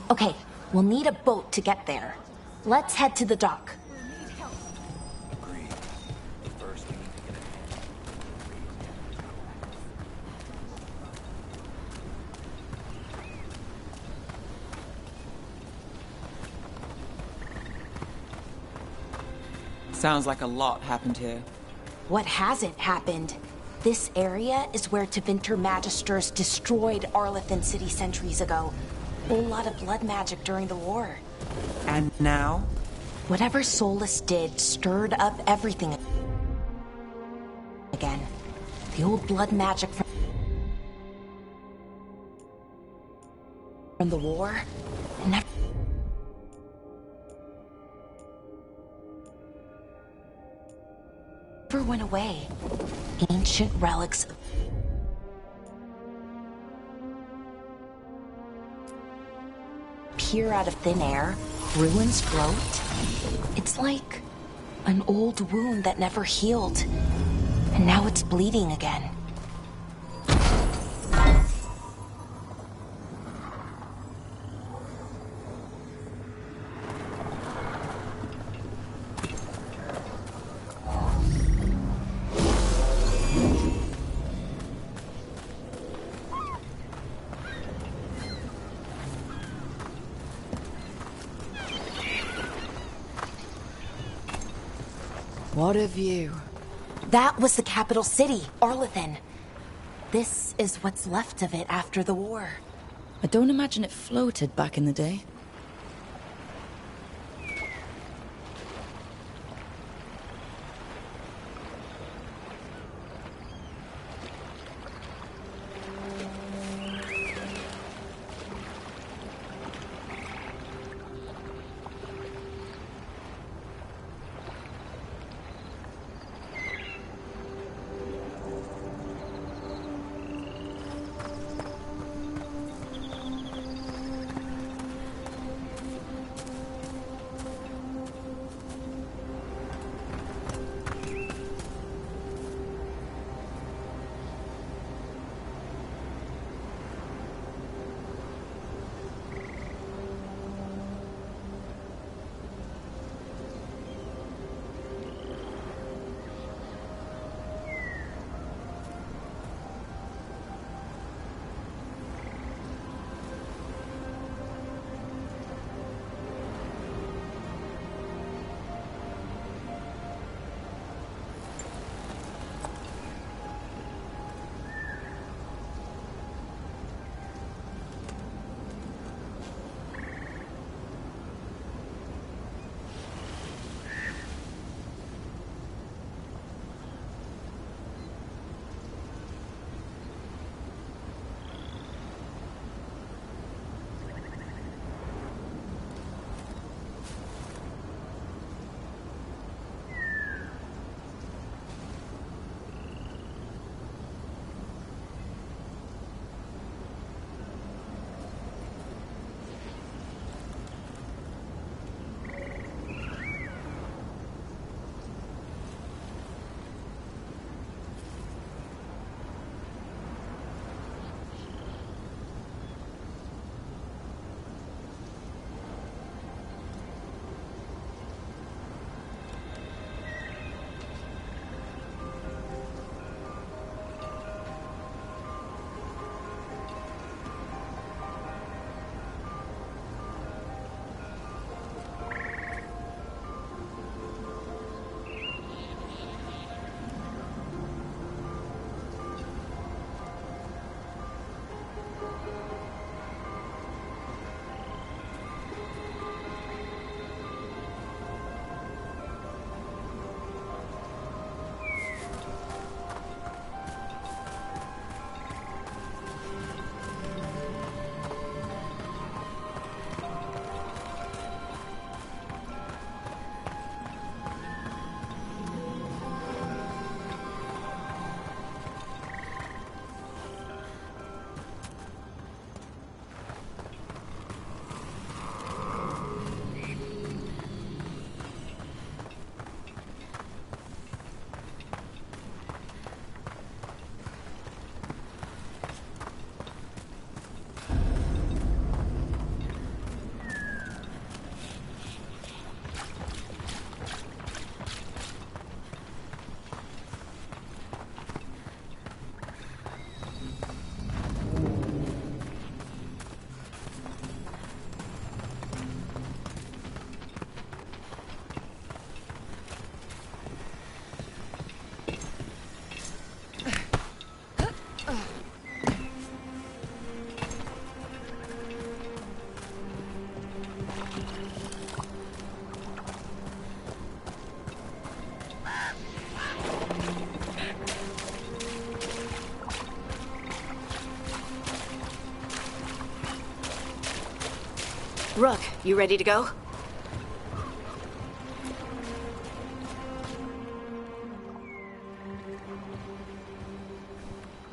Okay, we'll need a boat to get there. Let's head to the dock. Agreed. First, we need to get a Sounds like a lot happened here. What hasn't happened? This area is where Tevinter Magisters destroyed Arlathan City centuries ago. Whole lot of blood magic during the war. And now? Whatever Solus did stirred up everything again. The old blood magic from the war never went away. Ancient relics appear out of thin air, ruins float. It's like an old wound that never healed, and now it's bleeding again. What a view. That was the capital city, Arlathan. This is what's left of it after the war. I don't imagine it floated back in the day. Rook, you ready to go?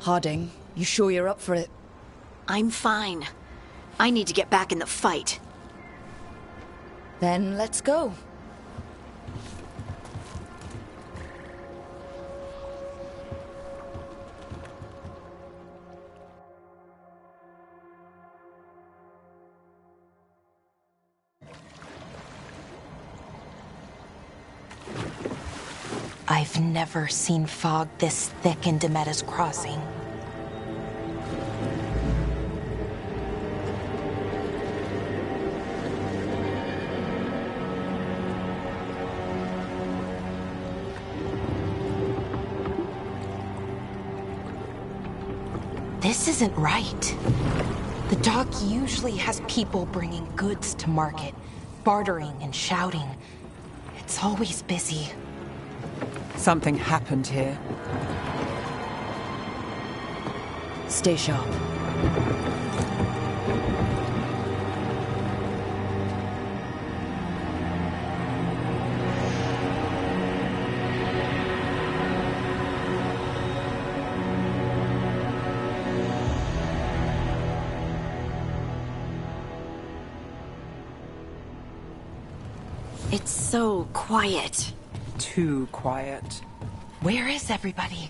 Harding, you sure you're up for it? I'm fine. I need to get back in the fight. Then let's go. I've never seen fog this thick in Demetta's Crossing. This isn't right. The dock usually has people bringing goods to market, bartering and shouting. It's always busy. Something happened here. Stay sharp. It's so quiet. Too quiet. Where is everybody?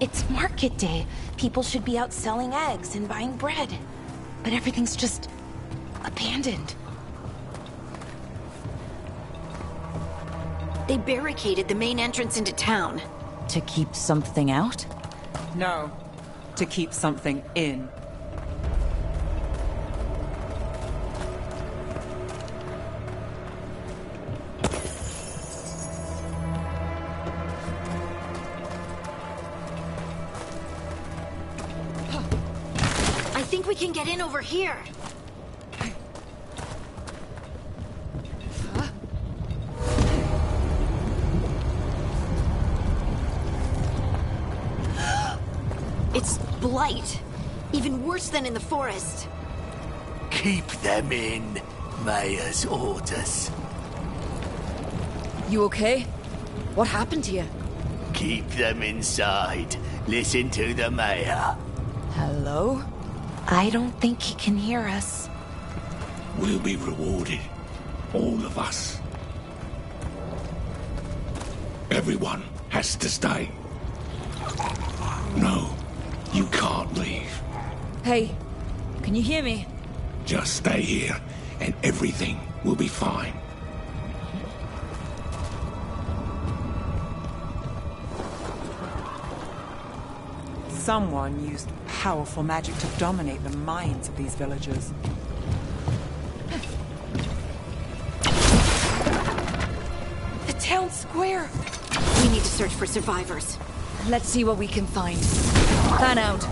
It's market day. People should be out selling eggs and buying bread. But everything's just abandoned. They barricaded the main entrance into town. To keep something out? No, to keep something in. I think we can get in over here. It's blight. Even worse than in the forest. Keep them in. Mayor's orders. You okay? What happened here? Keep them inside. Listen to the mayor. Hello? I don't think he can hear us. We'll be rewarded. All of us. Everyone has to stay. No, you can't leave. Hey, can you hear me? Just stay here, and everything will be fine. Someone used powerful magic to dominate the minds of these villagers. The town square! We need to search for survivors. Let's see what we can find. Plan out.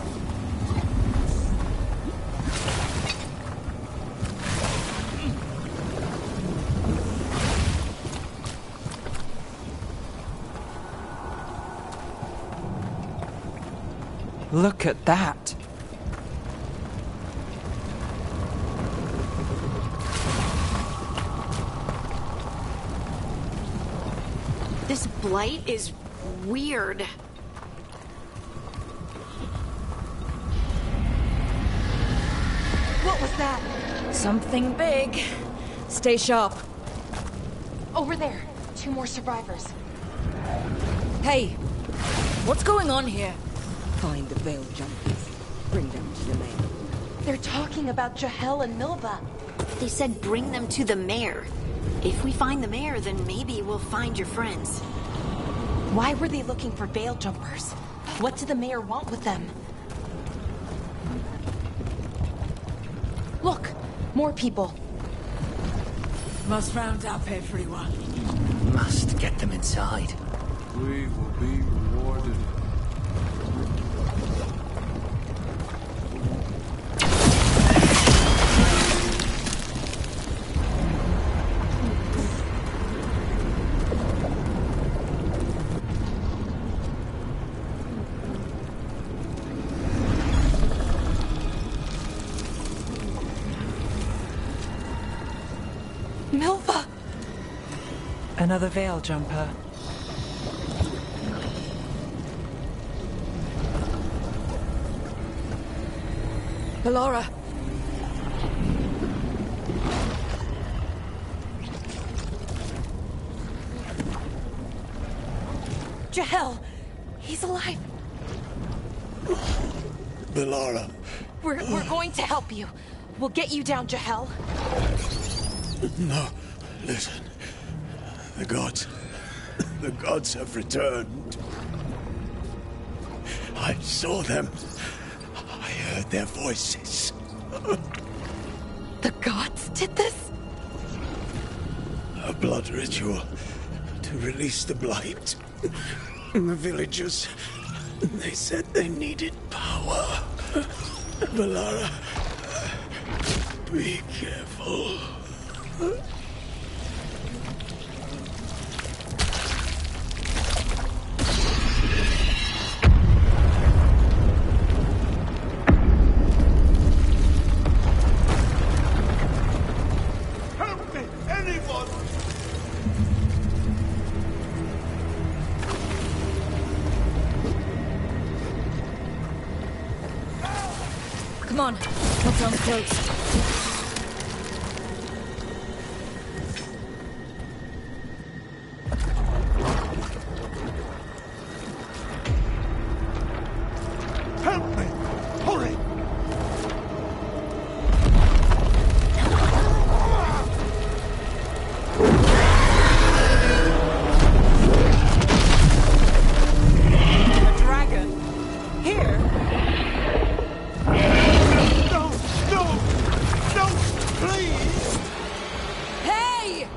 Look at that. This blight is weird. What was that? Something big. Stay sharp. Over there. 2 more survivors. Hey, what's going on here? Find the veil jumpers. Bring them to the mayor. They're talking about Jahel and Milva. They said bring them to the mayor. If we find the mayor, then maybe we'll find your friends. Why were they looking for veil jumpers? What did the mayor want with them? Look! More people. Must round up everyone. Must get them inside. We will be rewarded. Milva! Another veil jumper. Belora! Jahel! He's alive! Bellara. We're going to help you. We'll get you down, Jahel. No, listen. The gods have returned. I saw them. I heard their voices. The gods did this? A blood ritual to release the blight. The villagers, they said they needed power. Bellara, be careful. Help me! Anyone! Come on, that sounds close. Help me! Hurry! A dragon? Here? No! No! No! Please! Hey!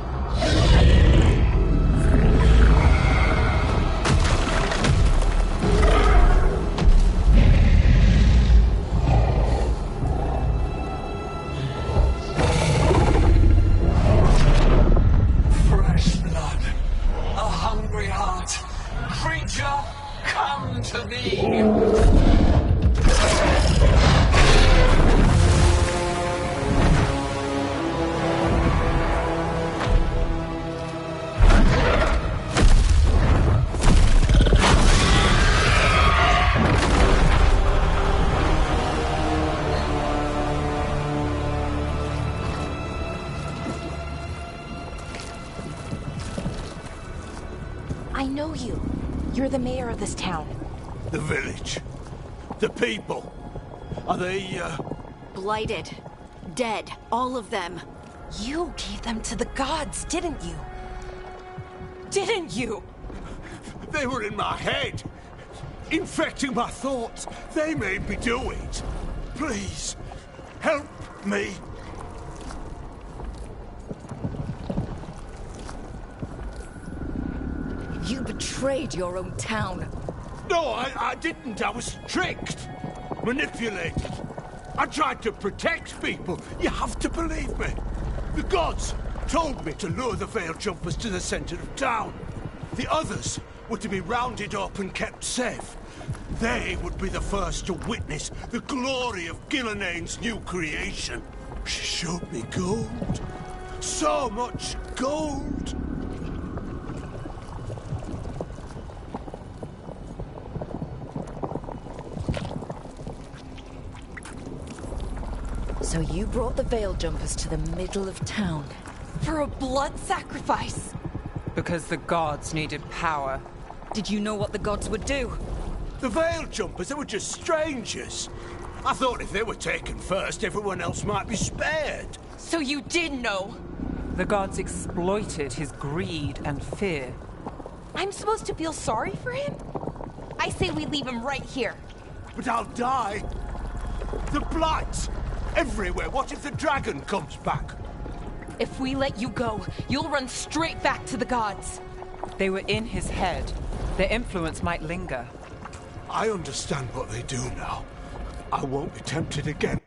Fresh blood, a hungry heart. Creature, come to me. I know you. You're the mayor of this town. The village. The people. Are they, Blighted. Dead. All of them. You gave them to the gods, didn't you? Didn't you? They were in my head. Infecting my thoughts. They made me do it. Please, help me. You betrayed your own town. No, I didn't. I was tricked. Manipulated. I tried to protect people. You have to believe me. The gods told me to lure the Veil Jumpers to the center of town. The others were to be rounded up and kept safe. They would be the first to witness the glory of Gillenane's new creation. She showed me gold. So much gold. So you brought the Veil Jumpers to the middle of town. For a blood sacrifice. Because the gods needed power. Did you know what the gods would do? The Veil Jumpers, they were just strangers. I thought if they were taken first, everyone else might be spared. So you did know. The gods exploited his greed and fear. I'm supposed to feel sorry for him? I say we leave him right here. But I'll die. The blight! Everywhere. What if the dragon comes back? If we let you go, you'll run straight back to the gods. They were in his head. Their influence might linger. I understand what they do now. I won't be tempted again.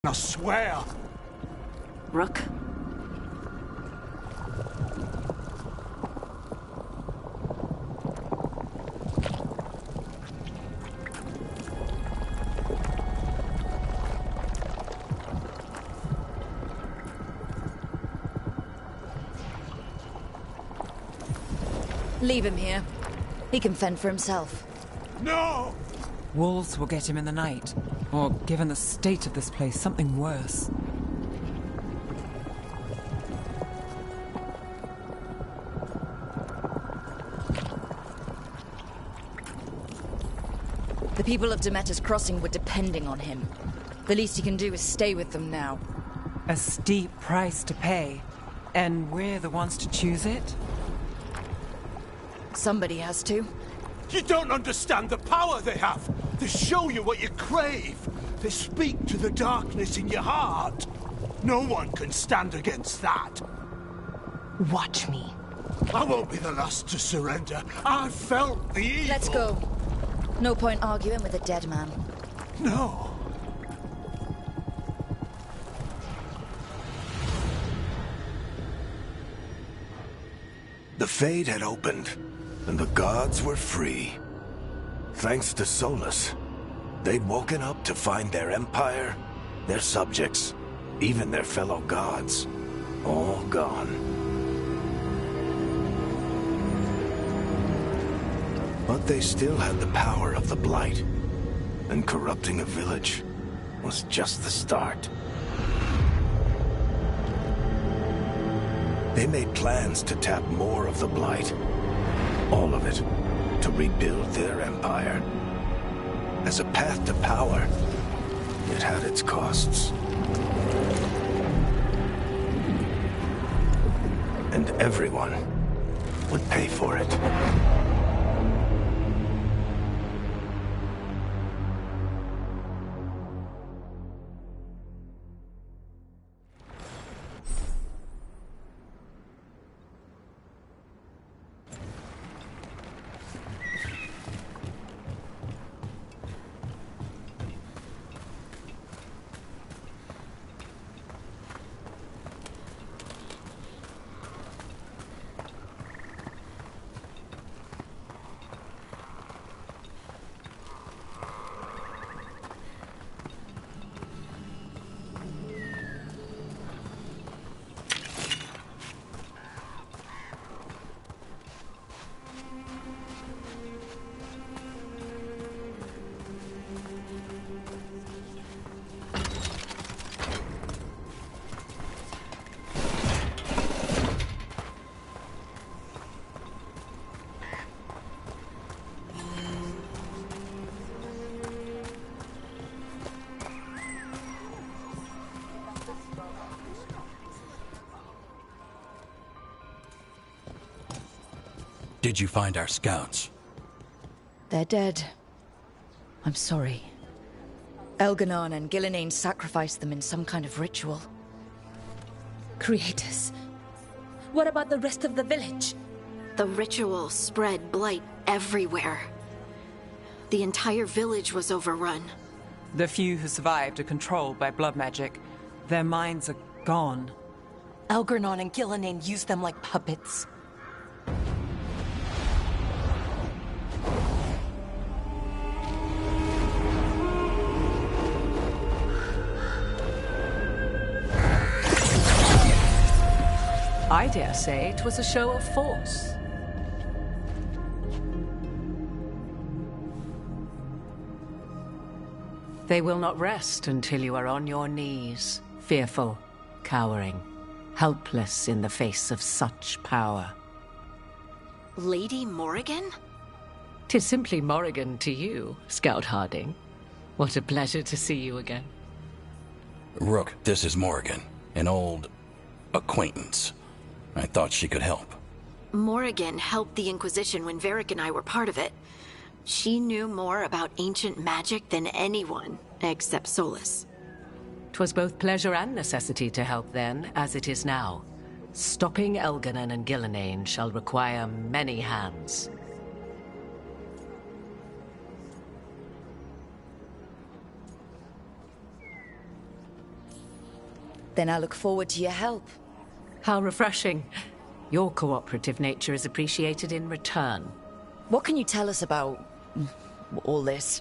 I swear. Rook? Leave him here. He can fend for himself. No! Wolves will get him in the night. Or, given the state of this place, something worse. The people of Demeter's Crossing were depending on him. The least he can do is stay with them now. A steep price to pay. And we're the ones to choose it? Somebody has to. You don't understand the power they have. They show you what you crave. They speak to the darkness in your heart. No one can stand against that. Watch me. I won't be the last to surrender. I felt the evil. Let's go. No point arguing with a dead man. No. The Fade had opened, and the gods were free. Thanks to Solus, they'd woken up to find their empire, their subjects, even their fellow gods, all gone. But they still had the power of the Blight, and corrupting a village was just the start. They made plans to tap more of the Blight, all of it, to rebuild their empire. As a path to power, it had its costs. And everyone would pay for it. Did you find our scouts? They're dead. I'm sorry. Elganon and Gillenane sacrificed them in some kind of ritual. Creators. What about the rest of the village? The ritual spread blight everywhere. The entire village was overrun. The few who survived are controlled by blood magic. Their minds are gone. Elganon and Gillenane used them like puppets. I dare say it was a show of force. They will not rest until you are on your knees, fearful, cowering, helpless in the face of such power. Lady Morrigan? 'Tis simply Morrigan to you, Scout Harding. What a pleasure to see you again. Rook, this is Morrigan, an old acquaintance. I thought she could help. Morrigan helped the Inquisition when Varric and I were part of it. She knew more about ancient magic than anyone, except Solus. 'Twas both pleasure and necessity to help then, as it is now. Stopping Elganon and Gillenane shall require many hands. Then I look forward to your help. How refreshing. Your cooperative nature is appreciated in return. What can you tell us about all this?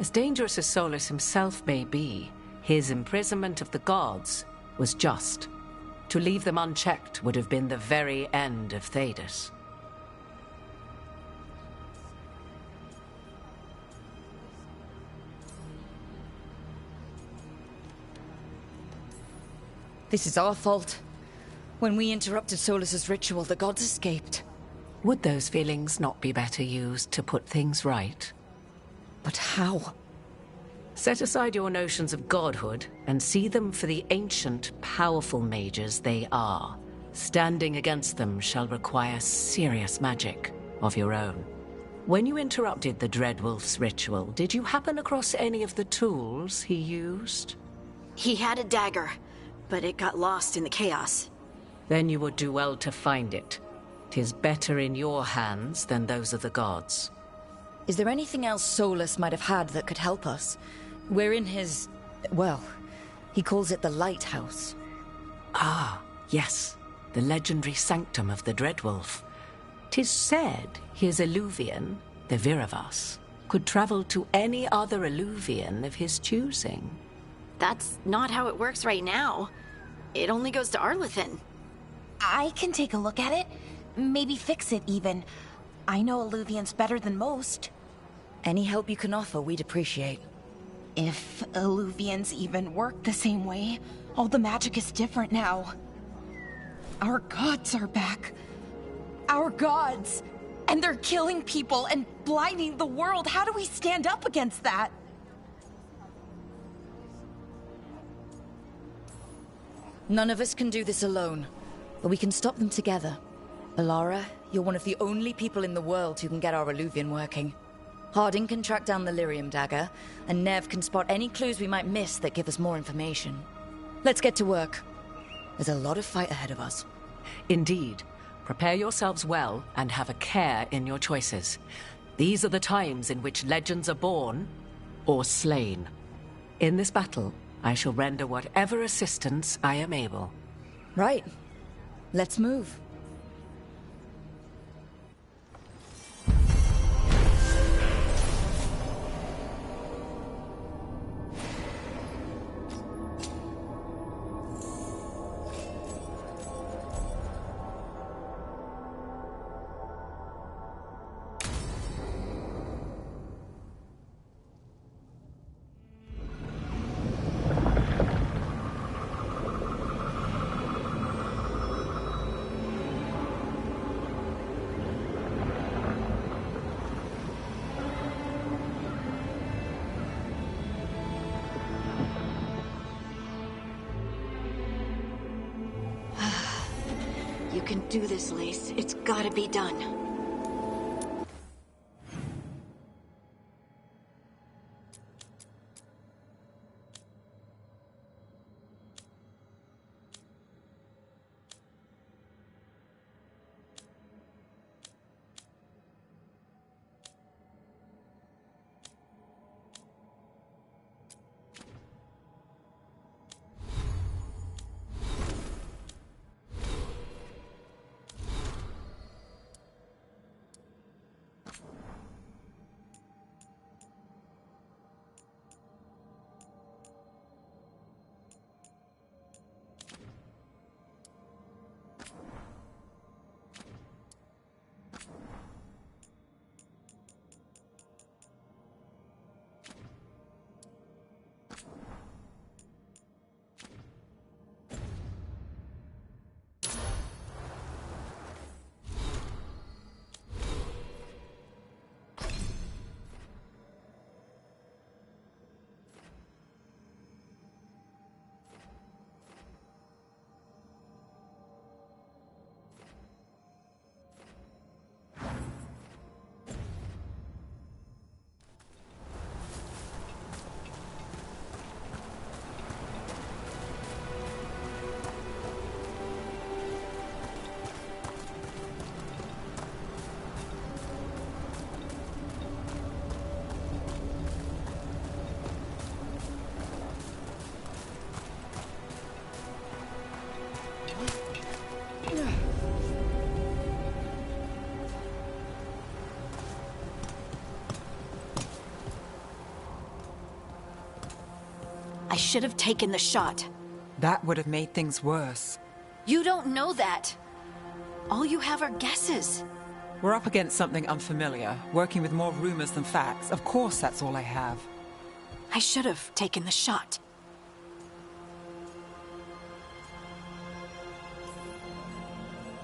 As dangerous as Solus himself may be, his imprisonment of the gods was just. To leave them unchecked would have been the very end of Thedas. This is our fault. When we interrupted Solus's ritual, the gods escaped. Would those feelings not be better used to put things right? But how? Set aside your notions of godhood and see them for the ancient, powerful mages they are. Standing against them shall require serious magic of your own. When you interrupted the Dreadwolf's ritual, did you happen across any of the tools he used? He had a dagger, but it got lost in the chaos. Then you would do well to find it. 'Tis better in your hands than those of the gods. Is there anything else Solus might have had that could help us? We're in his... well, he calls it the Lighthouse. Ah, yes. The legendary sanctum of the Dreadwolf. 'Tis said his Illuvian, the Viravas, could travel to any other Illuvian of his choosing. That's not how it works right now. It only goes to Arlethan. I can take a look at it. Maybe fix it, even. I know Illuvians better than most. Any help you can offer, we'd appreciate. If Illuvians even work the same way, all the magic is different now. Our gods are back. Our gods! And they're killing people and blinding the world. How do we stand up against that? None of us can do this alone, but we can stop them together. Alara, you're one of the only people in the world who can get our Illuvian working. Harding can track down the Lyrium dagger, and Nev can spot any clues we might miss that give us more information. Let's get to work. There's a lot of fight ahead of us. Indeed. Prepare yourselves well and have a care in your choices. These are the times in which legends are born or slain. In this battle, I shall render whatever assistance I am able. Right. Let's move. You can do this, Lace. It's gotta be done. should have taken the shot. That would have made things worse. You don't know that. All you have are guesses. We're up against something unfamiliar, working with more rumors than facts. Of course that's all I have. I should have taken the shot.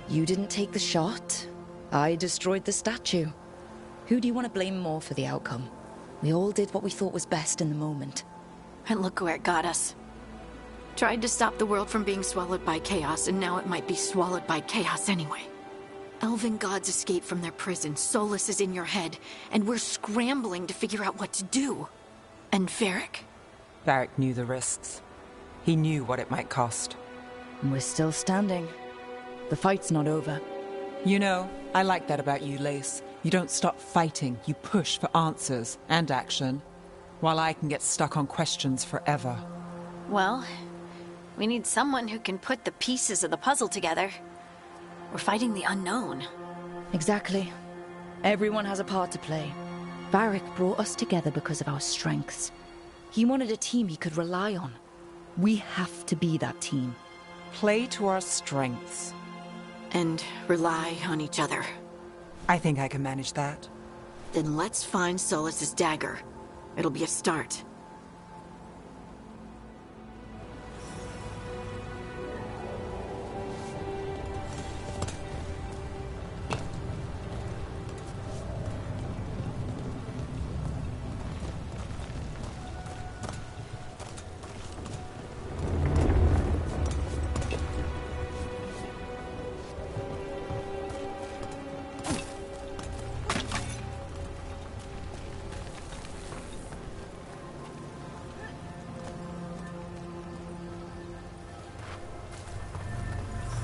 You didn't take the shot. I destroyed the statue. Who do you want to blame more for the outcome? We all did what we thought was best in the moment. And look where it got us. Tried to stop the world from being swallowed by chaos, and now it might be swallowed by chaos anyway. Elven gods escaped from their prison, Solus is in your head, and we're scrambling to figure out what to do. And Varric? Varric knew the risks. He knew what it might cost. And we're still standing. The fight's not over. You know, I like that about you, Lace. You don't stop fighting, you push for answers and action, while I can get stuck on questions forever. Well, we need someone who can put the pieces of the puzzle together. We're fighting the unknown. Exactly. Everyone has a part to play. Varric brought us together because of our strengths. He wanted a team he could rely on. We have to be that team. Play to our strengths. And rely on each other. I think I can manage that. Then let's find Solus's dagger. It'll be a start.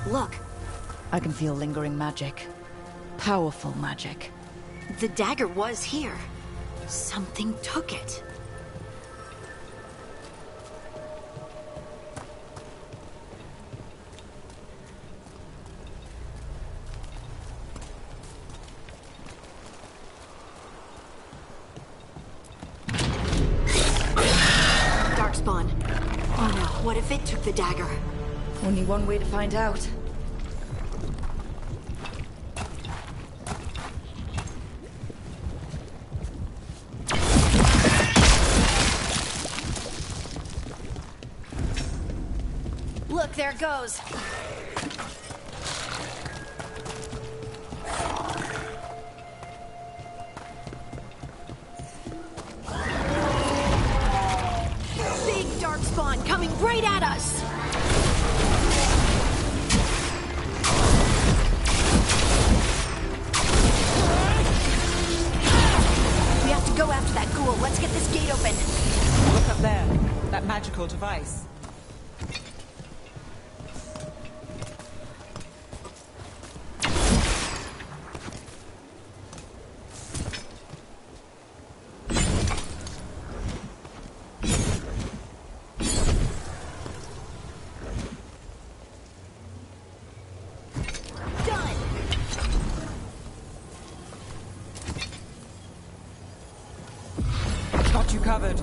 Look. I can feel lingering magic. Powerful magic. The dagger was here. Something took it. Darkspawn. Oh no, what if it took the dagger? Only one way to find out. Look, there it goes. Big darkspawn coming right at us. We have to go after that ghoul. Let's get this gate open. Look up there. That magical device. Got you covered.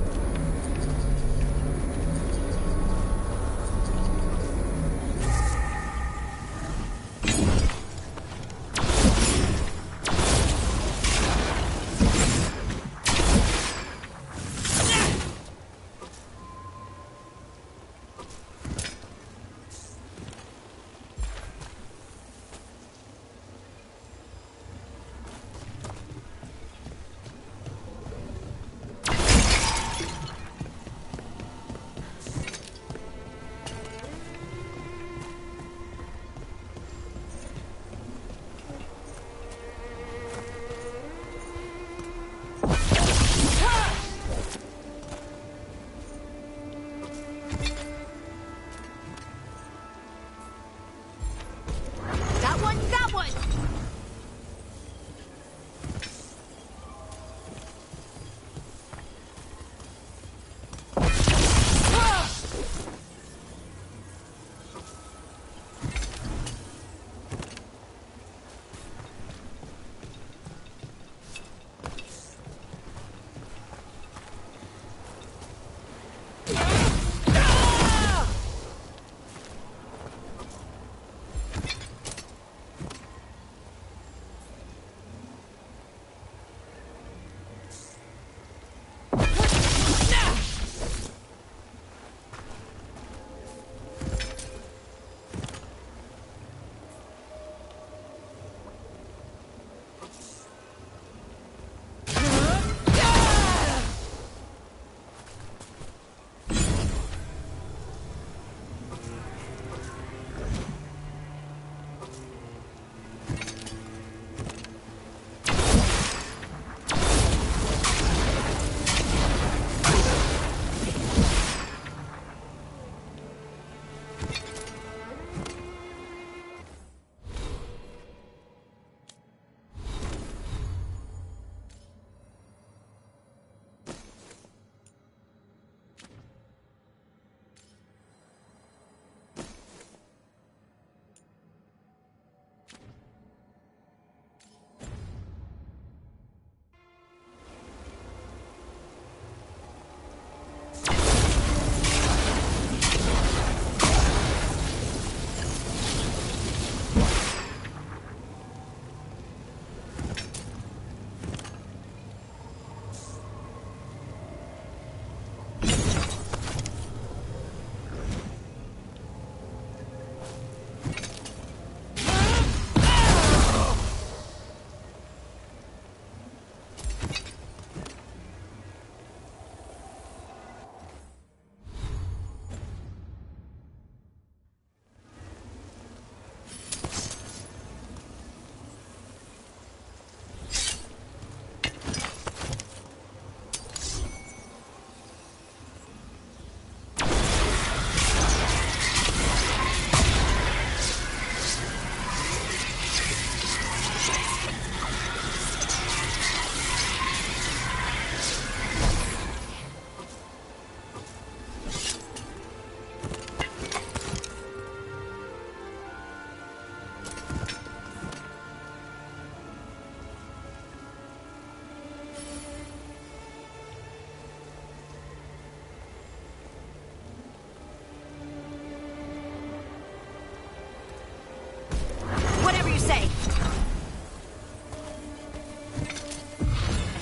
say.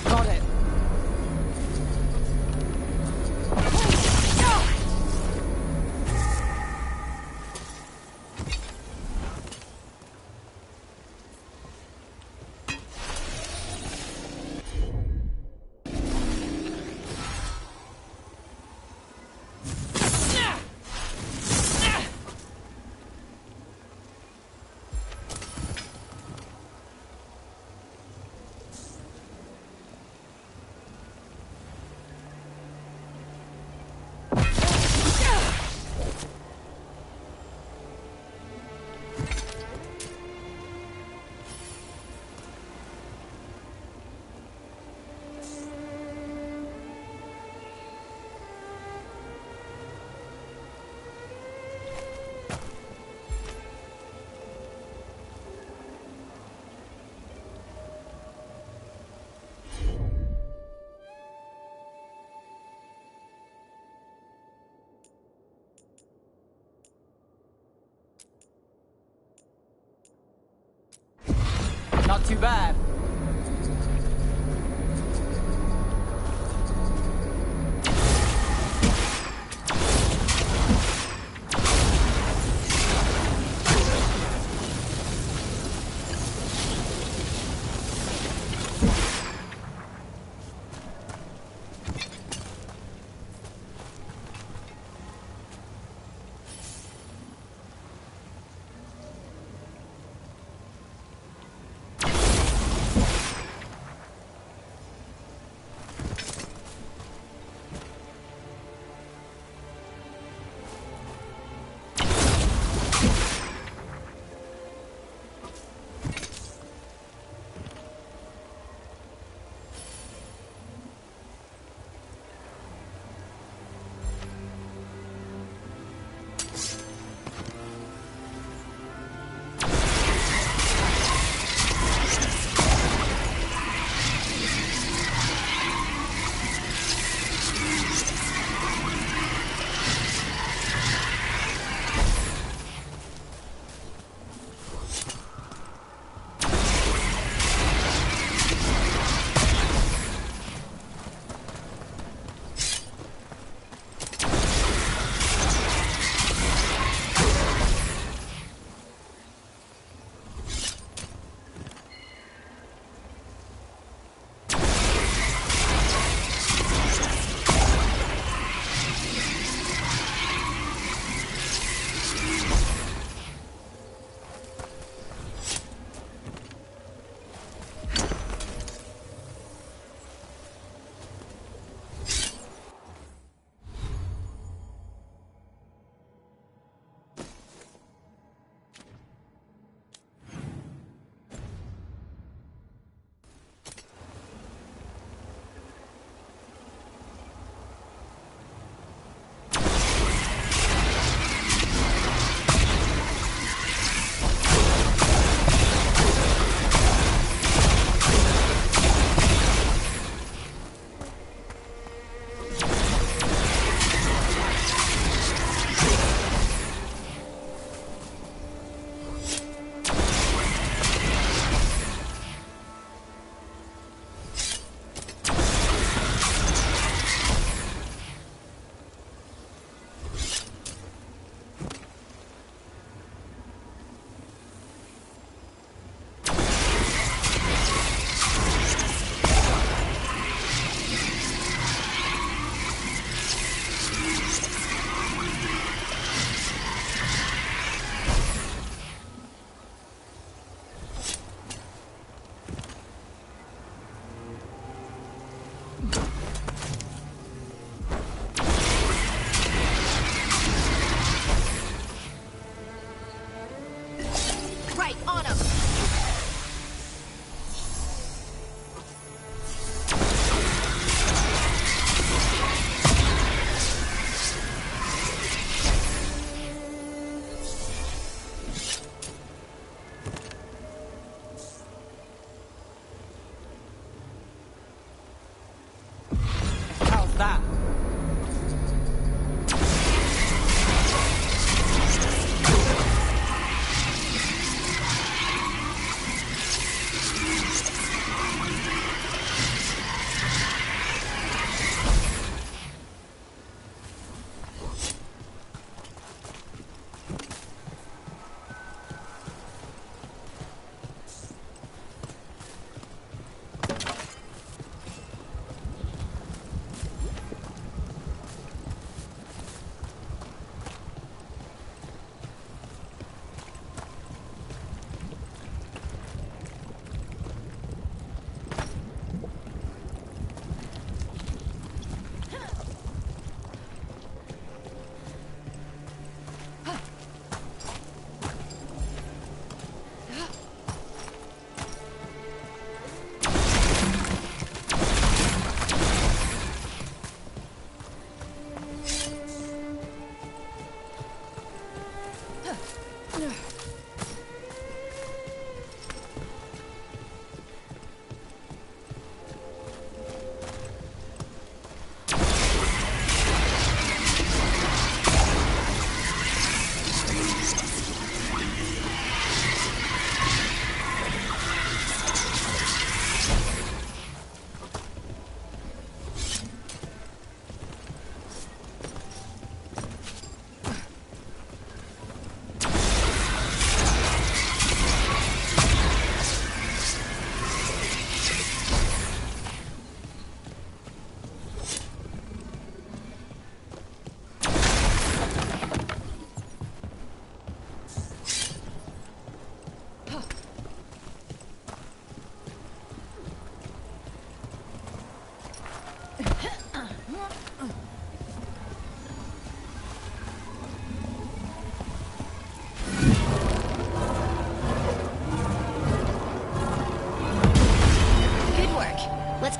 Got it. Not too bad.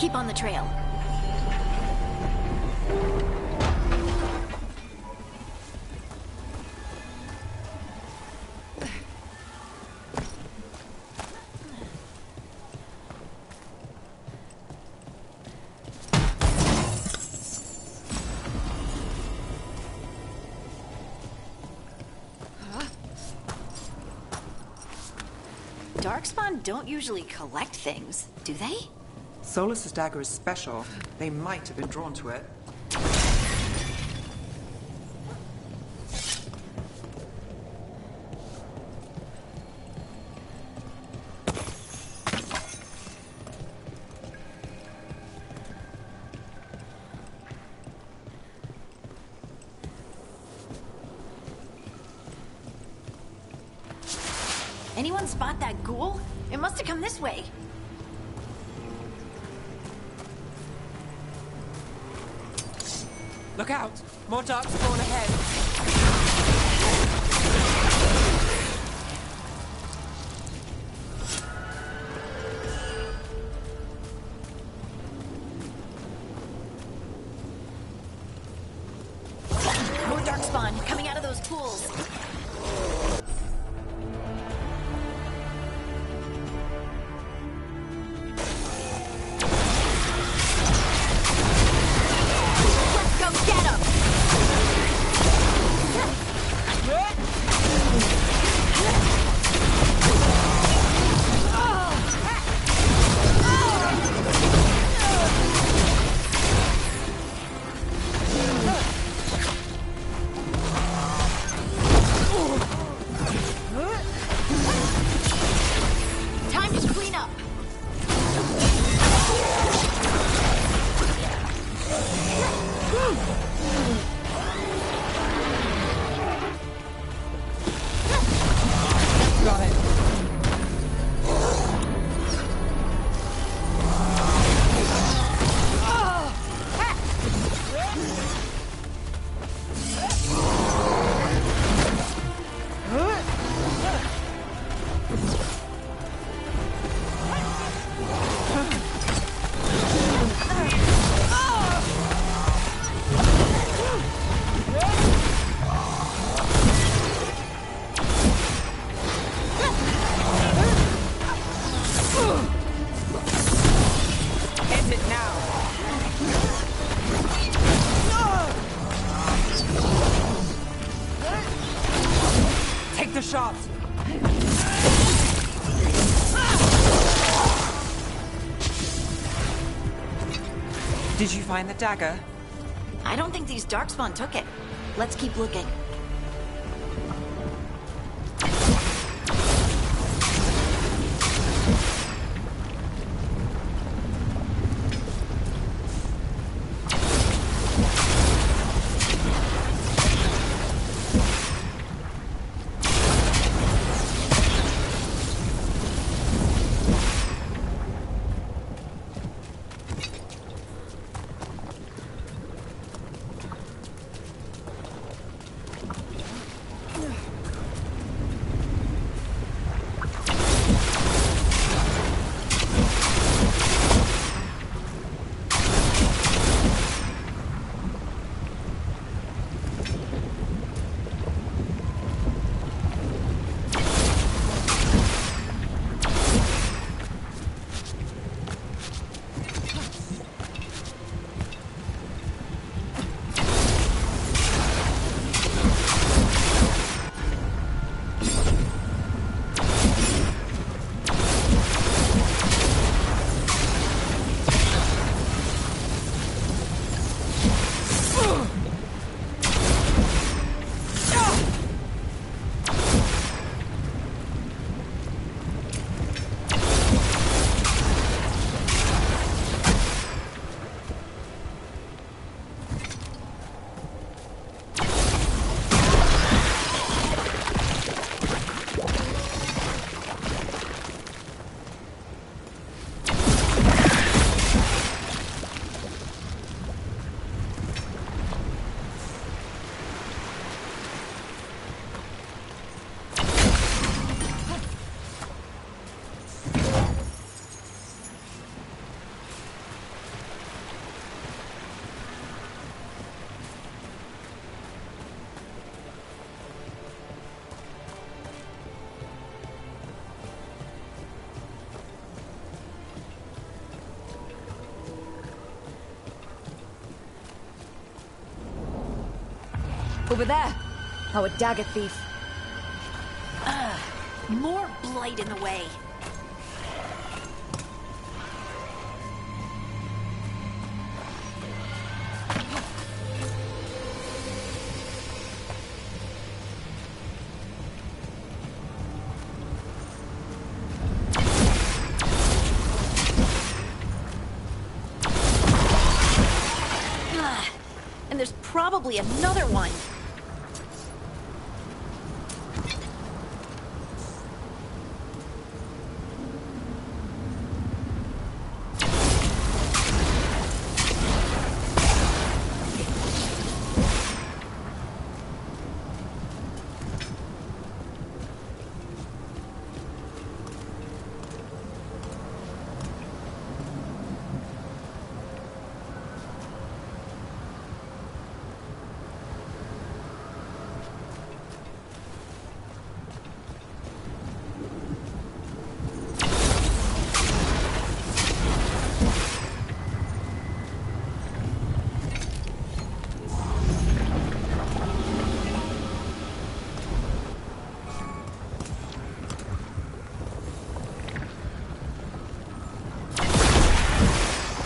keep on the trail. Darkspawn don't usually collect things, do they? Solus's dagger is special. They might have been drawn to it. Anyone spot that ghoul? It must have come this way. Look out! More darkspawn ahead! More darkspawn coming out of those pools. Did you find the dagger? I don't think these darkspawn took it. Let's keep looking. Over there! Our dagger thief. More blight in the way. And there's probably another one.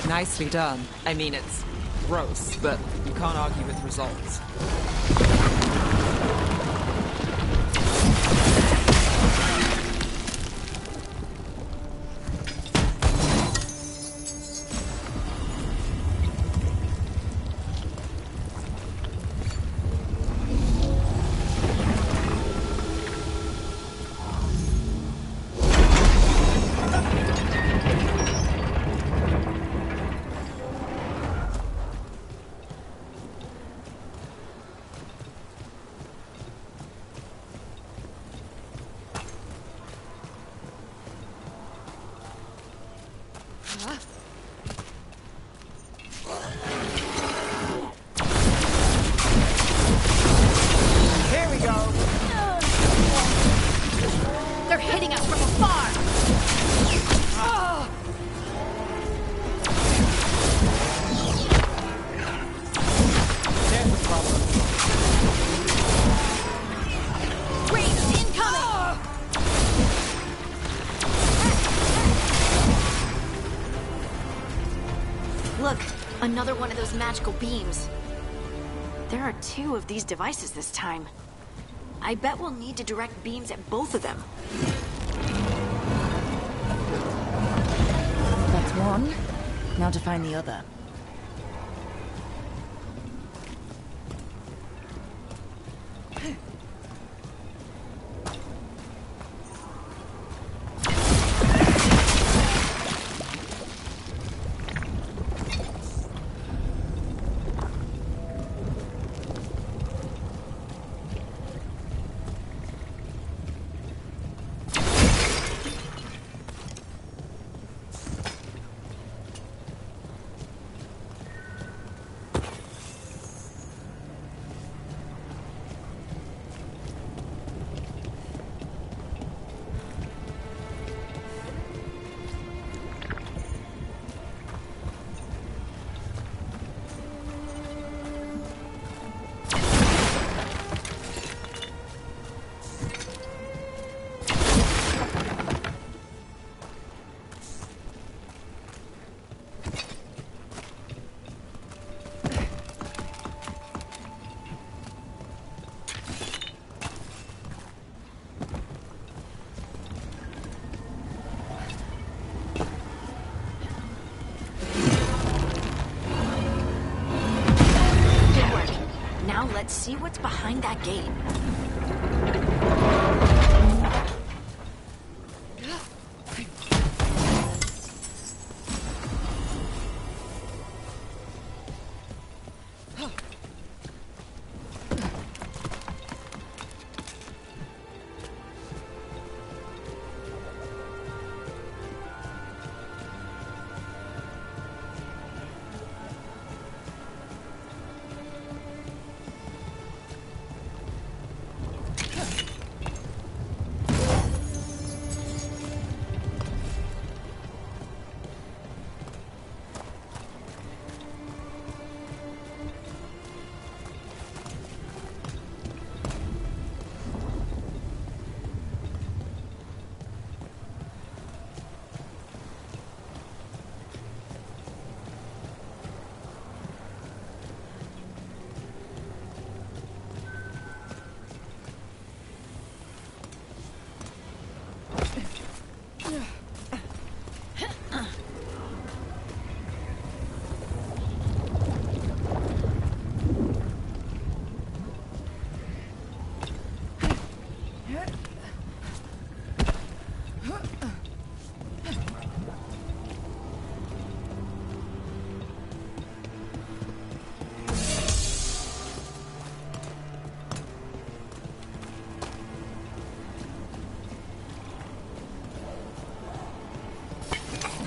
Nicely done. I mean, it's gross, but you can't argue with results. Another one of those magical beams. There are 2 of these devices this time. I bet we'll need to direct beams at both of them. That's one. Now to find the other. Let's see what's behind that gate.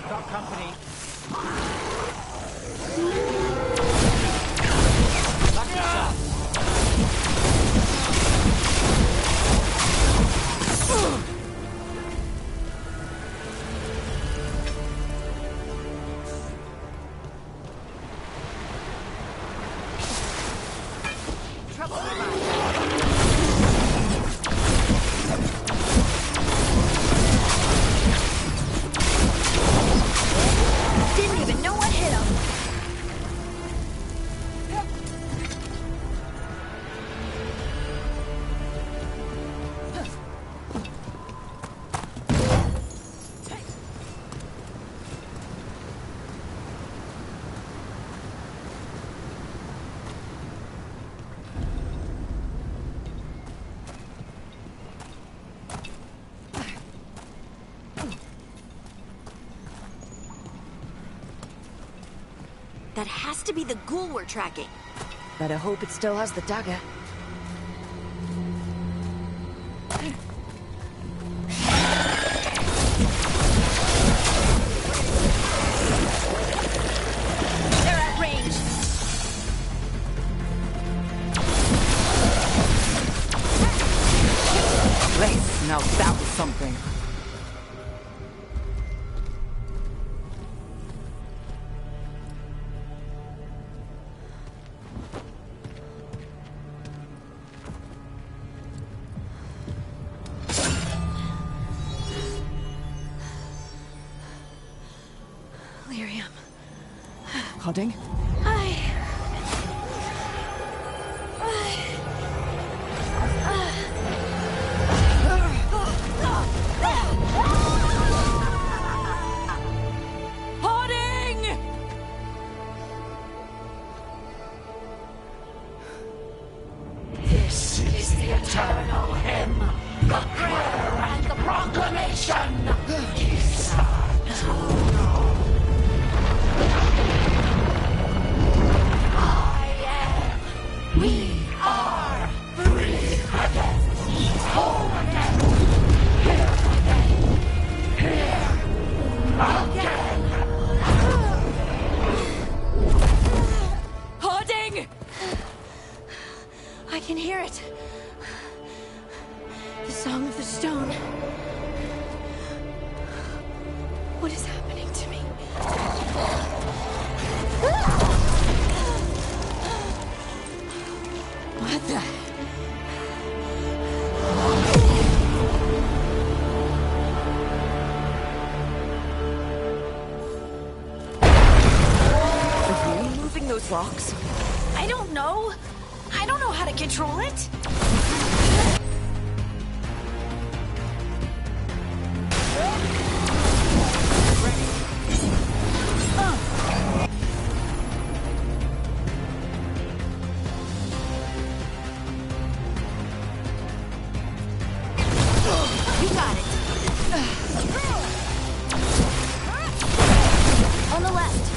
Got company. Lucky shot. Trouble nearby. Didn't even know what hit him. That has to be the ghoul we're tracking. Better hope it still has the dagger. They're at range. Lace, now that was something. Lyrium. Hodding? Hoarding! This is the eternal hymn, the prayer and the proclamation. We are free again, whole again, here again. Hoarding! I can hear it. The song of the stone. What is happening to me? What the? Are you moving those rocks? I don't know. I don't know how to control it. You got it. On the left.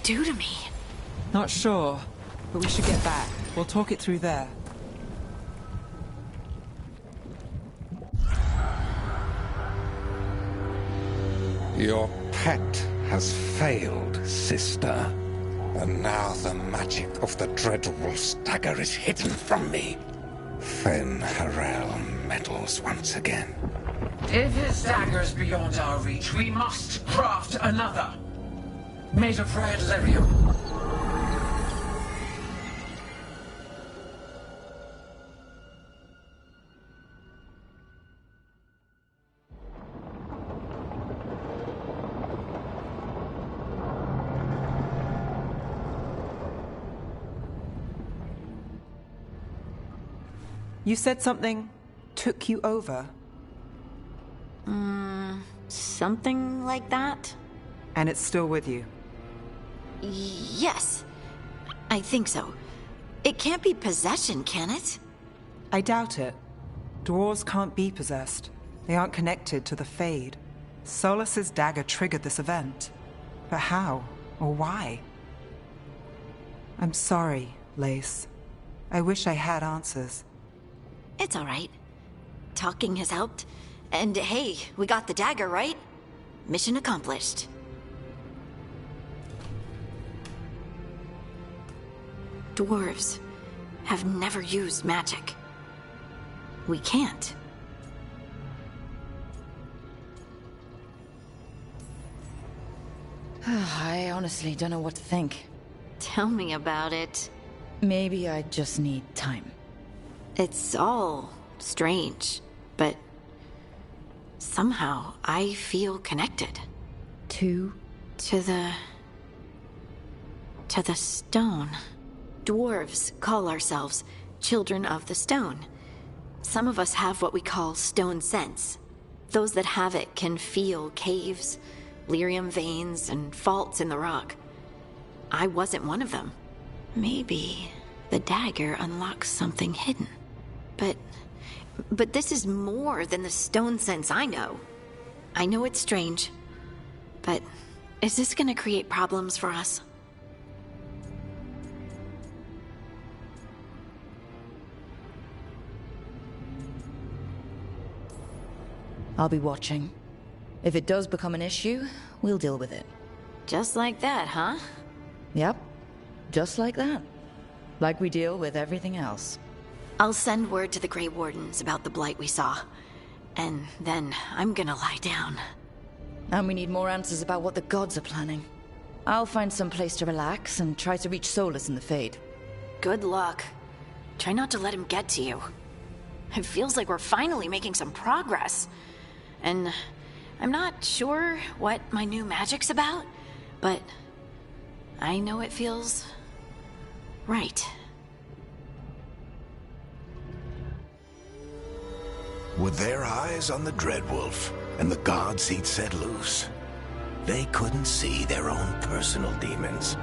do to me? Not sure, but we should get back. We'll talk it through there. Your pet has failed, sister. And now the magic of the Dreadwolf's dagger is hidden from me. Fen Harel meddles once again. If his dagger's beyond our reach, we must craft another. Made of red lyrium. You said something took you over? Something like that? And it's still with you? Yes. I think so. It can't be possession, can it? I doubt it. Dwarves can't be possessed. They aren't connected to the Fade. Solus's dagger triggered this event. But how? Or why? I'm sorry, Lace. I wish I had answers. It's all right. Talking has helped. And hey, we got the dagger, right? Mission accomplished. Dwarves have never used magic. We can't. I honestly don't know what to think. Tell me about it. Maybe I just need time. It's all strange, but somehow I feel connected. To the stone. Dwarves call ourselves children of the stone. Some of us have what we call stone sense. Those that have it can feel caves, lyrium veins, and faults in the rock. I wasn't one of them. Maybe the dagger unlocks something hidden. But this is more than the stone sense I know. I know it's strange, but is this gonna create problems for us? I'll be watching. If it does become an issue, we'll deal with it. Just like that, huh? Yep. Just like that. Like we deal with everything else. I'll send word to the Grey Wardens about the blight we saw. And then I'm gonna lie down. And we need more answers about what the gods are planning. I'll find some place to relax and try to reach Solus in the Fade. Good luck. Try not to let him get to you. It feels like we're finally making some progress. And I'm not sure what my new magic's about, but I know it feels right. With their eyes on the Dreadwolf and the gods he'd set loose, they couldn't see their own personal demons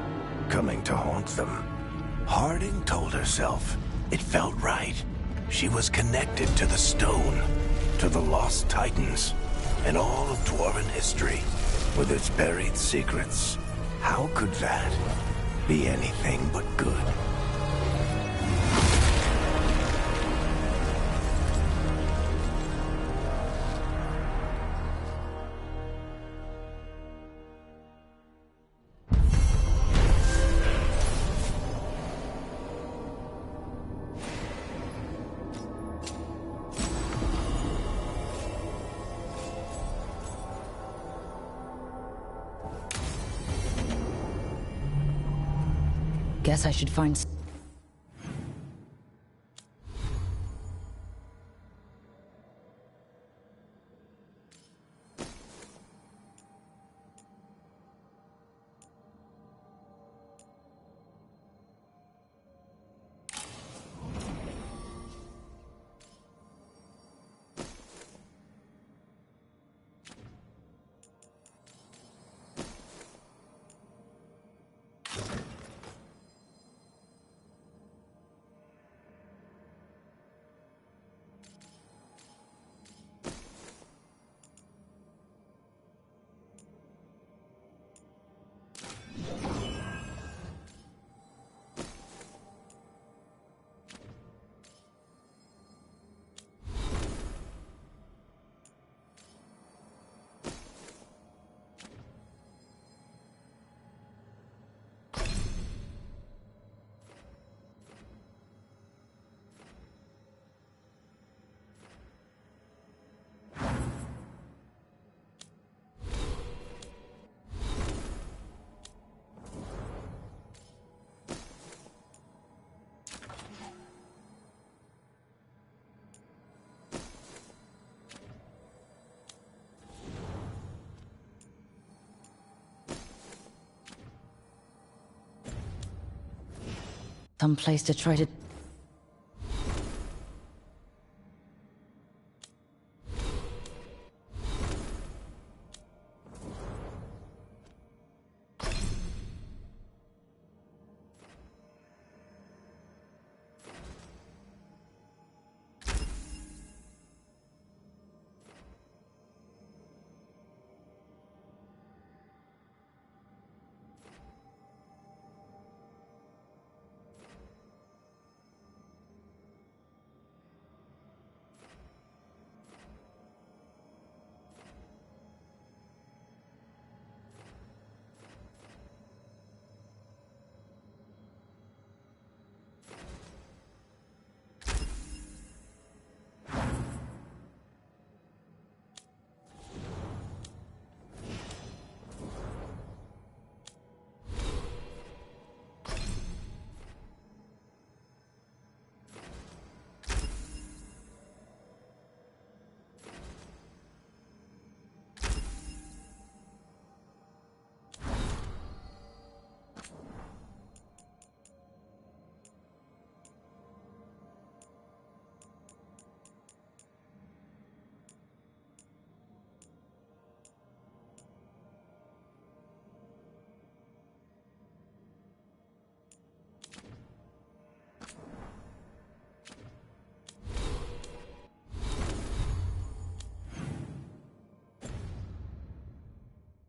coming to haunt them. Harding told herself it felt right. She was connected to the stone, to the lost titans, and all of Dwarven history, with its buried secrets. How could that be anything but good? Guess I should find... Some place to try to...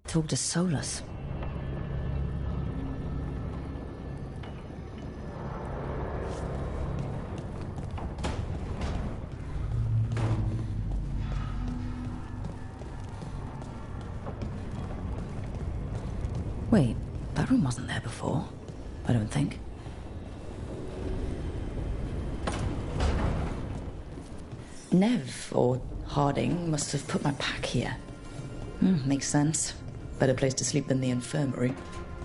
Talk to Solus. Wait, that room wasn't there before. I don't think. Nev, or Harding, must have put my pack here. Makes sense. Better place to sleep than the infirmary.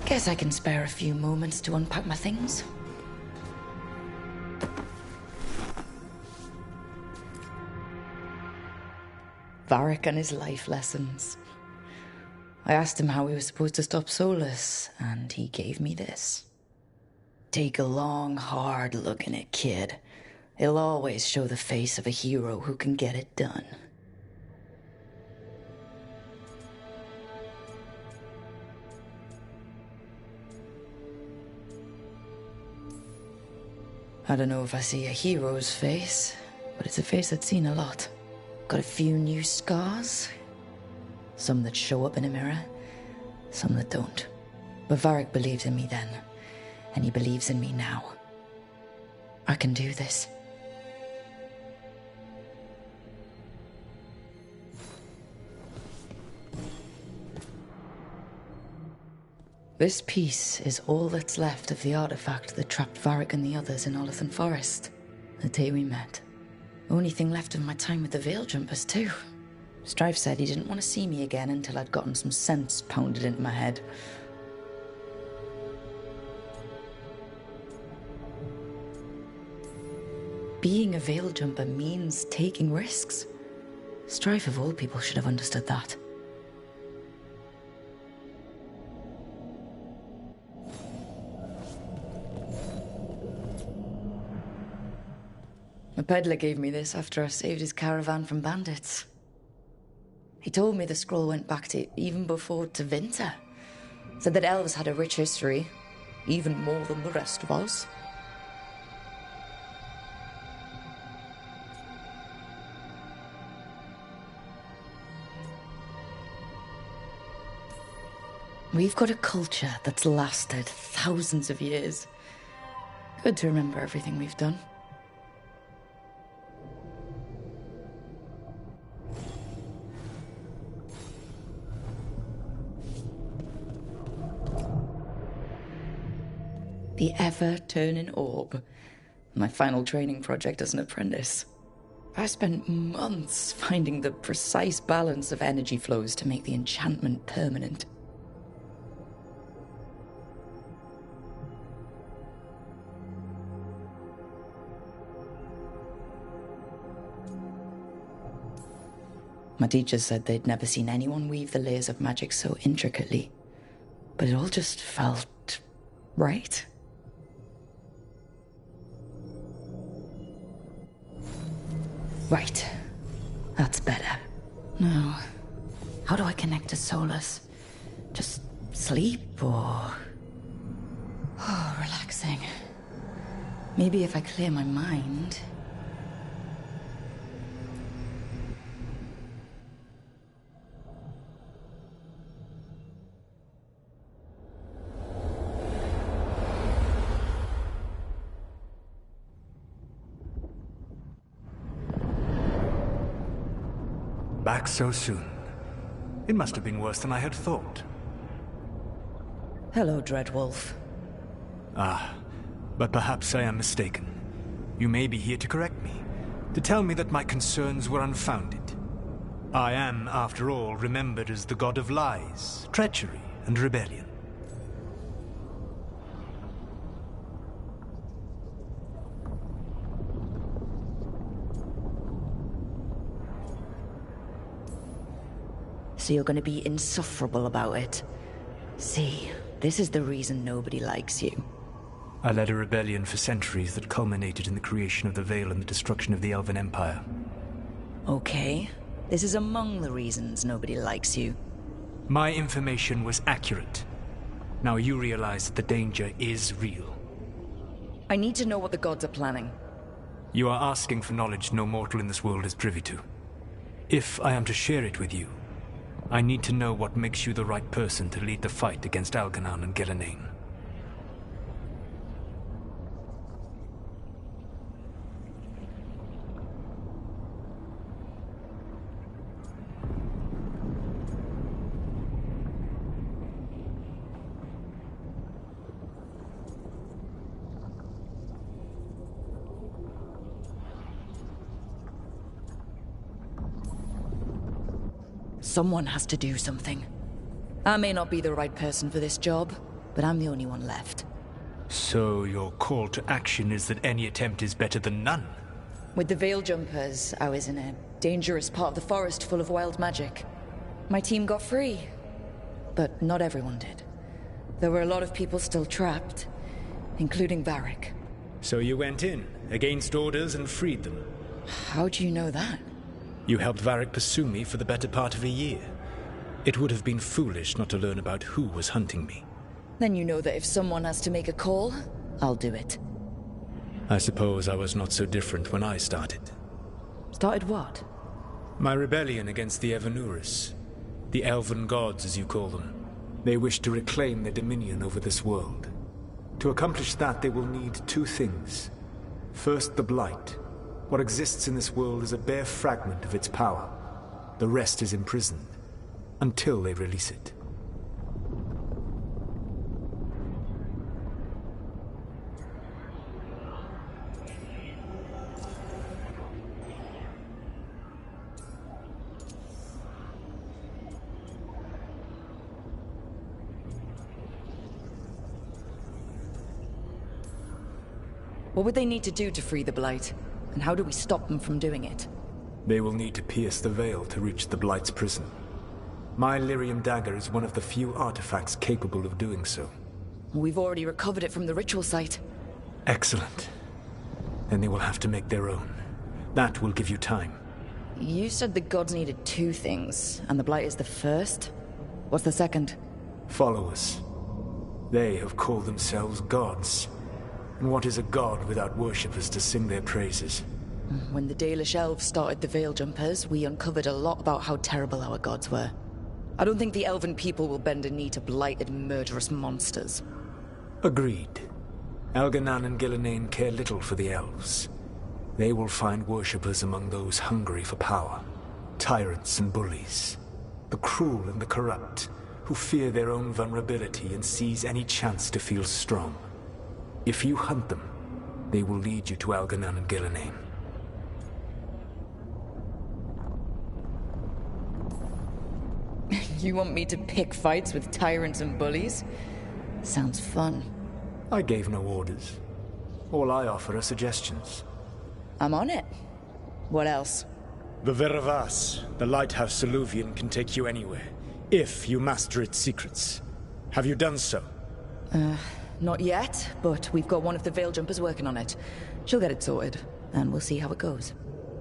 Guess I can spare a few moments to unpack my things. Varric and his life lessons. I asked him how we were supposed to stop Solus, and he gave me this. Take a long, hard look in it, kid. It'll always show the face of a hero who can get it done. I don't know if I see a hero's face, but it's a face that's seen a lot. Got a few new scars. Some that show up in a mirror, some that don't. But Varric believed in me then, and he believes in me now. I can do this. This piece is all that's left of the artifact that trapped Varric and the others in Olithan Forest, the day we met. Only thing left of my time with the Veiljumpers, too. Strife said he didn't want to see me again until I'd gotten some sense pounded into my head. Being a Veiljumper means taking risks. Strife of all people should have understood that. A peddler gave me this after I saved his caravan from bandits. He told me the scroll went back to even before Tevinter. Said that elves had a rich history, even more than the rest of us. We've got a culture that's lasted thousands of years. Good to remember everything we've done. The ever-turning orb. My final training project as an apprentice. I spent months finding the precise balance of energy flows to make the enchantment permanent. My teachers said they'd never seen anyone weave the layers of magic so intricately, but it all just felt right. Right. That's better. Now, how do I connect to Solus? Just sleep or... Oh, relaxing. Maybe if I clear my mind... Back so soon. It must have been worse than I had thought. Hello, Dreadwolf. Ah, but perhaps I am mistaken. You may be here to correct me, to tell me that my concerns were unfounded. I am, after all, remembered as the god of lies, treachery, and rebellion. So you're gonna be insufferable about it. See, this is the reason nobody likes you. I led a rebellion for centuries that culminated in the creation of the Veil and the destruction of the Elven Empire. Okay. This is among the reasons nobody likes you. My information was accurate. Now you realize that the danger is real. I need to know what the gods are planning. You are asking for knowledge no mortal in this world is privy to. If I am to share it with you, I need to know what makes you the right person to lead the fight against Algernon and Gillenane. Someone has to do something. I may not be the right person for this job, but I'm the only one left. So your call to action is that any attempt is better than none? With the Veil Jumpers, I was in a dangerous part of the forest full of wild magic. My team got free, but not everyone did. There were a lot of people still trapped, including Varric. So you went in, against orders, and freed them? How do you know that? You helped Varric pursue me for the better part of a year. It would have been foolish not to learn about who was hunting me. Then you know that if someone has to make a call, I'll do it. I suppose I was not so different when I started. Started what? My rebellion against the Evanuris. The Elven gods, as you call them. They wish to reclaim their dominion over this world. To accomplish that, they will need two things. First, the Blight. What exists in this world is a bare fragment of its power. The rest is imprisoned, until they release it. What would they need to do to free the Blight? And how do we stop them from doing it? They will need to pierce the veil to reach the Blight's prison. My Lyrium dagger is one of the few artifacts capable of doing so. We've already recovered it from the ritual site. Excellent. Then they will have to make their own. That will give you time. You said the gods needed two things, and the Blight is the first? What's the second? Followers. They have called themselves gods. And what is a god without worshippers to sing their praises? When the Dalish elves started the Veil Jumpers, we uncovered a lot about how terrible our gods were. I don't think the elven people will bend a knee to blighted, murderous monsters. Agreed. Algernon and Gillenane care little for the elves. They will find worshippers among those hungry for power. Tyrants and bullies. The cruel and the corrupt, who fear their own vulnerability and seize any chance to feel strong. If you hunt them, they will lead you to Algernon and Gillenane. You want me to pick fights with tyrants and bullies? Sounds fun. I gave no orders. All I offer are suggestions. I'm on it. What else? The Veravas, the lighthouse Soluvian, can take you anywhere, if you master its secrets. Have you done so? Not yet, but we've got one of the Veil Jumpers working on it. She'll get it sorted, and we'll see how it goes.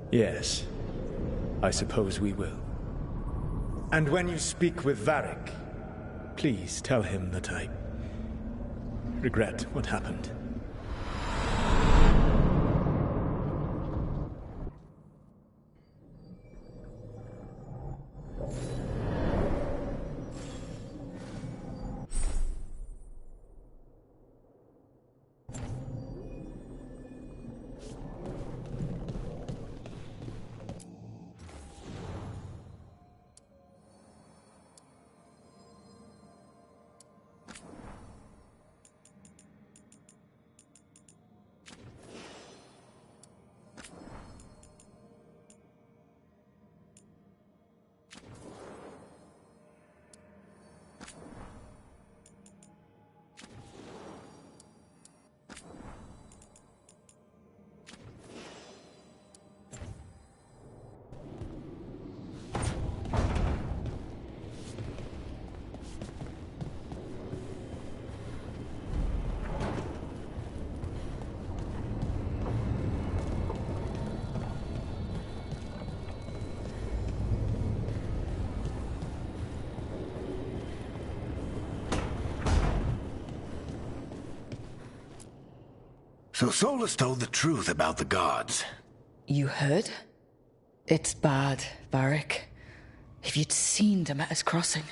Yes, I suppose we will. And when you speak with Varric, please tell him that I regret what happened. So Solus told the truth about the gods. You heard? It's bad, Varric. If you'd seen Demeter's crossing.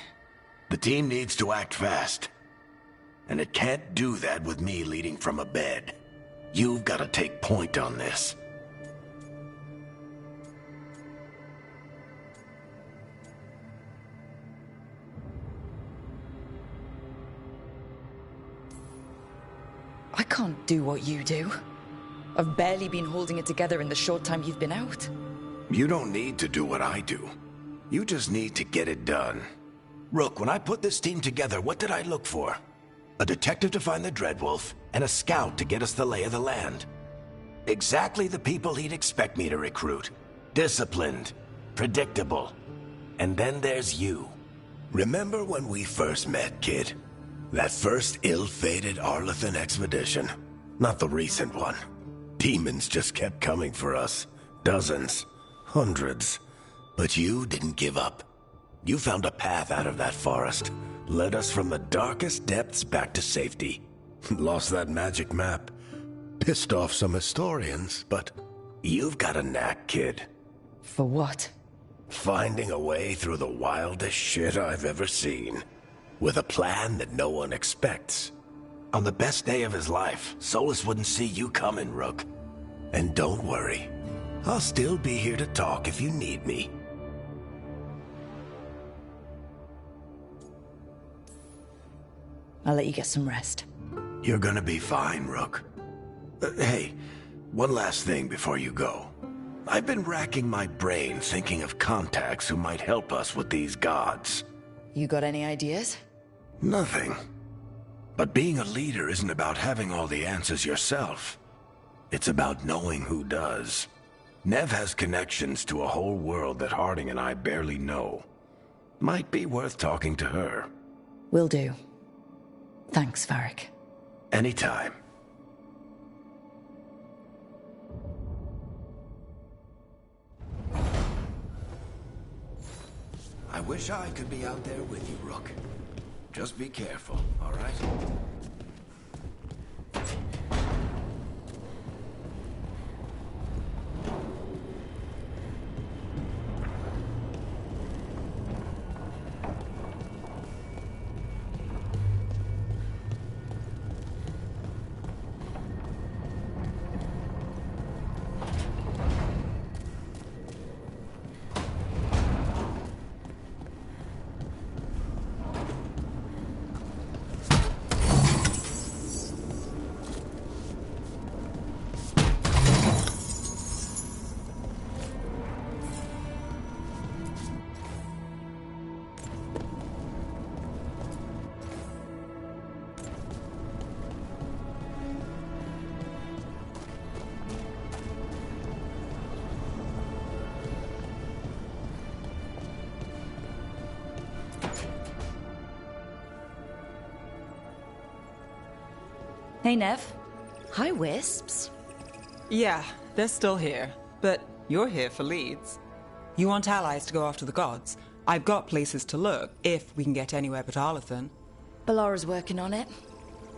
The team needs to act fast. And it can't do that with me leading from a bed. You've got to take point on this. I can't do what you do. I've barely been holding it together in the short time you've been out. You don't need to do what I do. You just need to get it done. Rook, when I put this team together, what did I look for? A detective to find the Dreadwolf, and a scout to get us the lay of the land. Exactly the people he'd expect me to recruit. Disciplined, predictable. And then there's you. Remember when we first met, kid? That first ill-fated Arlathan expedition. Not the recent one. Demons just kept coming for us. Dozens. Hundreds. But you didn't give up. You found a path out of that forest. Led us from the darkest depths back to safety. Lost that magic map. Pissed off some historians, but you've got a knack, kid. For what? Finding a way through the wildest shit I've ever seen. With a plan that no one expects. On the best day of his life, Solus wouldn't see you coming, Rook. And don't worry. I'll still be here to talk if you need me. I'll let you get some rest. You're gonna be fine, Rook. Hey, one last thing before you go. I've been racking my brain thinking of contacts who might help us with these gods. You got any ideas? Nothing. But being a leader isn't about having all the answers yourself. It's about knowing who does. Nev has connections to a whole world that Harding and I barely know. Might be worth talking to her. Will do. Thanks, Varric. Anytime. I wish I could be out there with you, Rook. Just be careful, all right? Hey, Nev. Hi, Wisps. Yeah, they're still here, but You're here for leads. You want allies to go after the gods? I've got places to look, if we can get anywhere but Arlathan. Balara's working on it.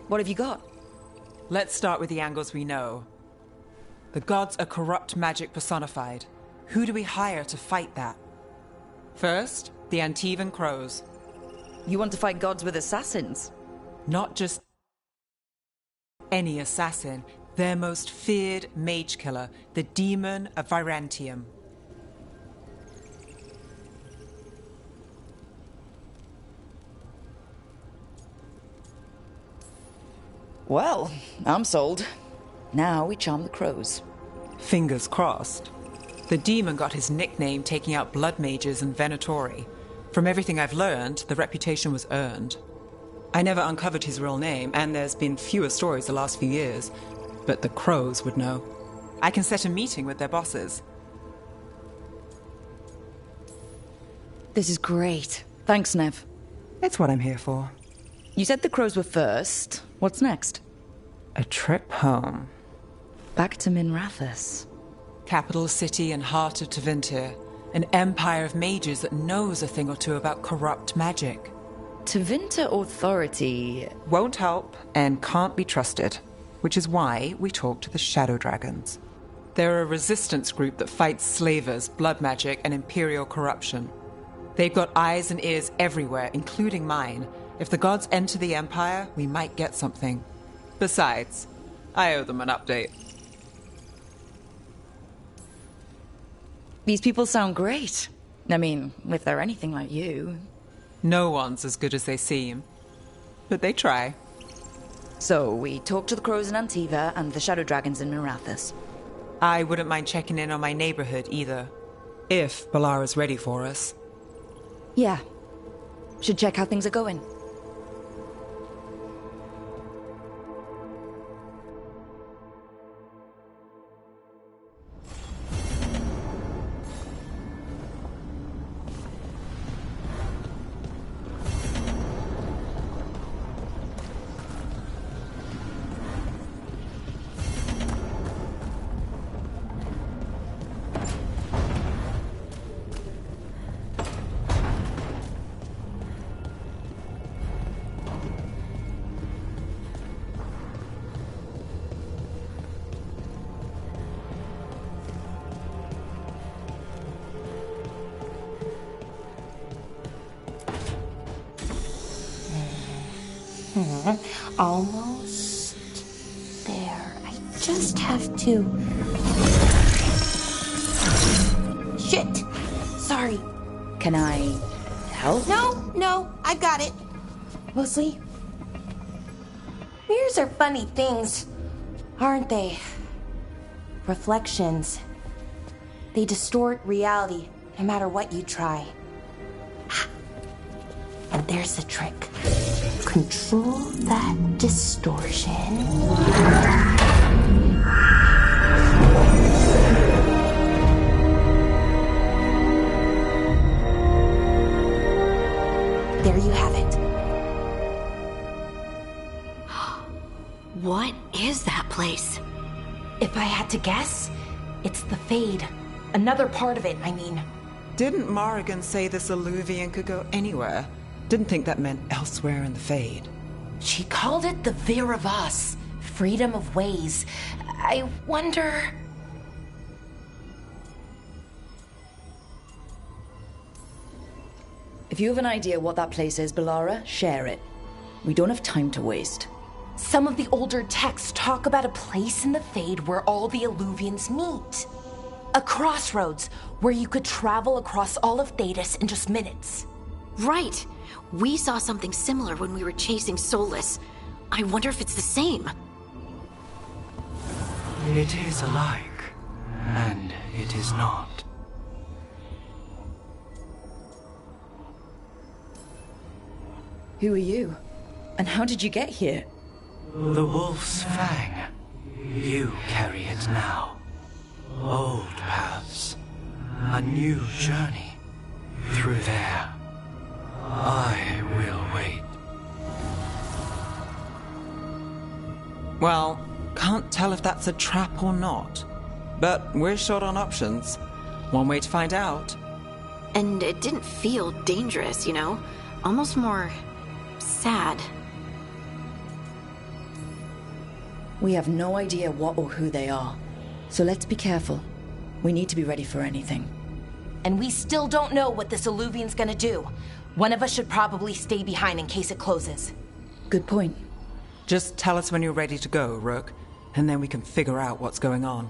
What have you got? Let's start with the angles we know. The gods are corrupt magic personified. Who do we hire to fight that? First, the Antivan Crows. You want to fight gods with assassins? Not just any assassin. Their most feared mage killer, the Demon of Virantium. Well, I'm sold. Now we charm the crows. Fingers crossed. The demon got his nickname taking out blood mages and Venatori. From everything I've learned, the reputation was earned. I never uncovered his real name, and there's been fewer stories the last few years, but the crows would know. I can set a meeting with their bosses. This is great. Thanks, Nev. It's what I'm here for. You said the crows were first. What's next? A trip home. Back to Minrathous. Capital city and heart of Tevinter. An empire of mages that knows a thing or two about corrupt magic. Tevinter authority won't help and can't be trusted, which is why we talk to the Shadow Dragons. They're a resistance group that fights slavers, blood magic, and imperial corruption. They've got eyes and ears everywhere, including mine. If the gods enter the Empire, we might get something. Besides, I owe them an update. These people sound great. I mean, if they're anything like you. No one's as good as they seem. But they try. So, we talk to the crows in Antiva and the Shadow Dragons in Minrathous. I wouldn't mind checking in on my neighborhood either. If Balara's ready for us. Yeah. Should check how things are going. Almost there. I just have to... Shit! Sorry. Can I help? No, I got it. Mostly, mirrors are funny things, aren't they? Reflections. They distort reality, no matter what you try. And there's the trick. Control that distortion. There you have it. What is that place? If I had to guess, it's the Fade. Another part of it, I mean. Didn't Morrigan say this Illuvian could go anywhere? Didn't think that meant elsewhere in the Fade. She called it the Vir of Us, freedom of ways. I wonder... If you have an idea what that place is, Balara, share it. We don't have time to waste. Some of the older texts talk about a place in the Fade where all the Illuvians meet. A crossroads where you could travel across all of Thedas in just minutes. Right. We saw something similar when we were chasing Solus. I wonder if it's the same. It is alike, and it is not. Who are you? And how did you get here? The Wolf's Fang. You carry it now. Old paths. A new journey. Through there. I will wait. Well, can't tell if that's a trap or not. But we're short on options. One way to find out. And it didn't feel dangerous, you know? Almost more sad. We have no idea what or who they are. So let's be careful. We need to be ready for anything. And we still don't know what this Illuvian's gonna do. One of us should probably stay behind in case it closes. Good point. Just tell us when you're ready to go, Rook, and then we can figure out what's going on.